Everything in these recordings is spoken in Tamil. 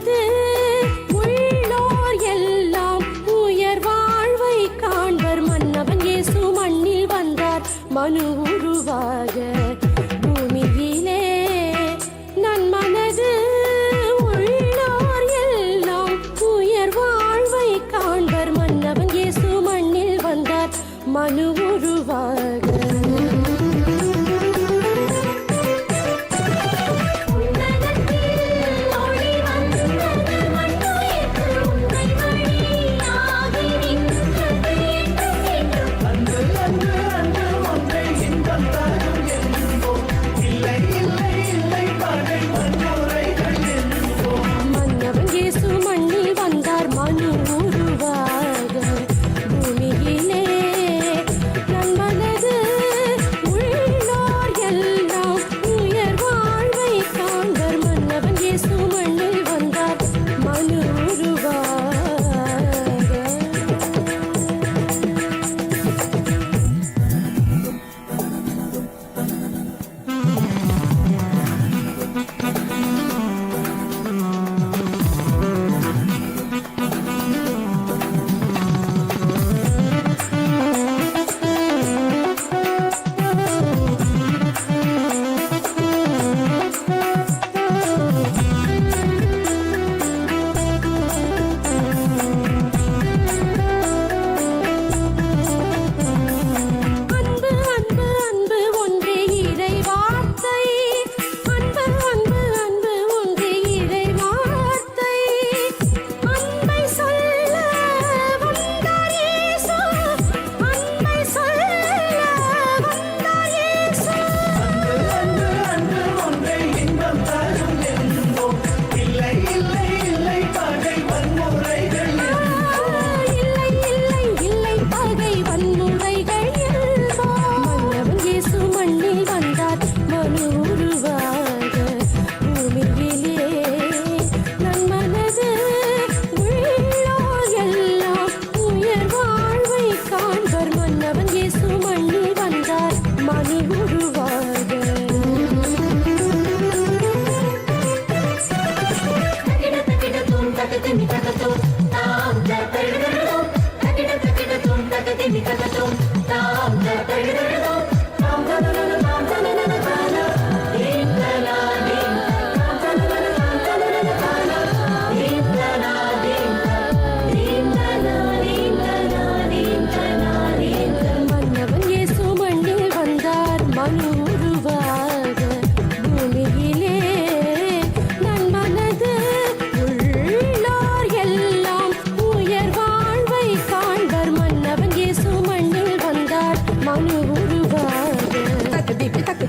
மனது உள்ளோர் எல்லாம் உயர் வாழ்வை காண்பர். மன்னவன் இயேசு மண்ணில் வந்தார் மனு உருவாக பூமியிலே. நன்மனது உள்ளோர் எல்லாம் உயர் வாழ்வை காண்பர். மன்னவன் இயேசு மண்ணில் வந்தார் மனு உருவாக.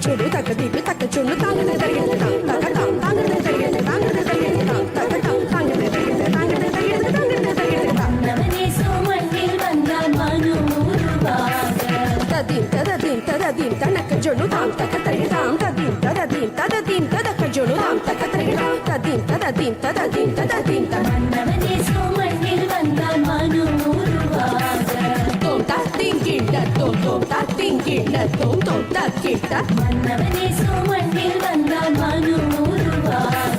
చూడు తగ్గదీపి తగ్గ చూడు తాంగనే తరిగేది తాంగ తాంగనే తరిగేది తాంగనే తరిగేది తాంగ తాంగనే తరిగేది తాంగనే తరిగేది తాంగనే తరిగేది நவனே சோமண்ணில் வந்தார் மனு உருவாக. ததீம் தததீம் தததீம் தனக்கு ஜொனு தாம் தக்க தரிகதாம் ததீம் தததீம் தததீம் ததக்க ஜொனு தாம் தக்க தரிகதாம் ததீம் தததீம் தததீம் தததீம் நவனே சோமண்ணில் வந்தார் மனு உருவாக. தோம் தத்தீம் கிட்ட தோம் தோம் தத்தீம் கிட்ட தோம் தோம் தக்கிட்ட மன்னவனே சோமண்ணில் வந்தார் மனு உருவாக.